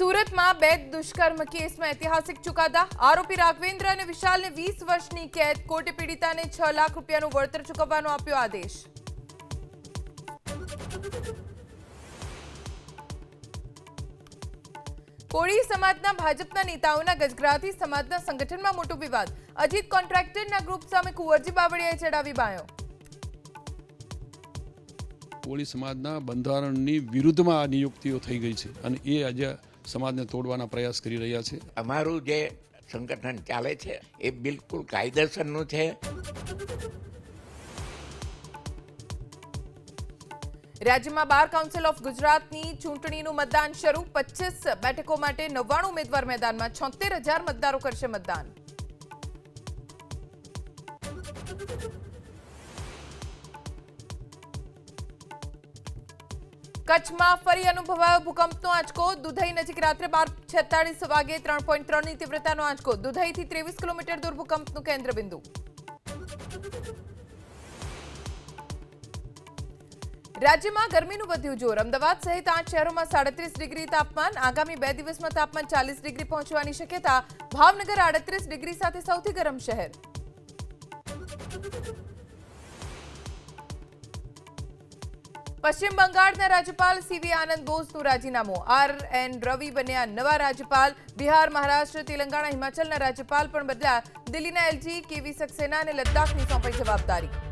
સુરતમાં બે દુષ્કર્મ કેસમાં ઐતિહાસિક ચુકાદા આરોપી રાઘવેન્દ્ર અને વિશાલને 20 વર્ષની કેદ કોર્ટે પીડિતાને 6 લાખ રૂપિયાનું વળતર ચૂકવવાનો આપ્યો આદેશ કોળી સમાજના ભાજપના નેતાઓના ગજગરાથી સમાજના સંગઠનમાં મોટો વિવાદ અજીત કોન્ટ્રાક્ટરના ગ્રુપ સામે કુંવરજી બાવળિયાએ ચડાવી બાયો કોળી સમાજના બંધારણની વિરુદ્ધમાં આ નિયુક્તિઓ થઈ ગઈ છે અને એ આજે સમાજને તોડવાના પ્રયાસ કરી રહ્યા છે. અમારું જે સંગઠન ચાલે છે એ બિલકુલ કાયદેસરનું છે. રાજ્યમાં બાર કાઉન્સિલ ઓફ ગુજરાતની ચૂંટણીનું મતદાન શરૂ 25 બેઠકો માટે 99 ઉમેદવાર મેદાનમાં 76,000 મતદારો કરશે મતદાન. કચ્છમાં ફરી અનુભવાયો ભૂકંપનો આંચકો દુધઈ નજીક રાત્રે 12:46 વાગે 3.3 ની તીવ્રતાનો આંચકો દુધઈથી 23 કિલોમીટર દૂર ભૂકંપનું કેન્દ્રબિંદુ. રાજ્યમાં ગરમીનું વધ્યું જોર અમદાવાદ સહિત 8 શહેરોમાં 37 ડિગ્રી તાપમાન આગામી 2 દિવસમાં તાપમાન 40 ડિગ્રી પહોંચવાની શક્યતા ભાવનગર 38 ડિગ્રી સાથે સૌથી ગરમ શહેર. પશ્ચિમ બંગાળના રાજ્યપાલ સીવી આનંદ બોઝનું રાજીનામું આર.એન. રવિ બન્યા નવા રાજ્યપાલ બિહાર મહારાષ્ટ્ર તેલંગાણા હિમાચલના રાજ્યપાલ પણ બદલ્યા દિલ્હીના એલજી કેવી સક્સેના અને લદ્દાખની સોંપાઈ જવાબદારી.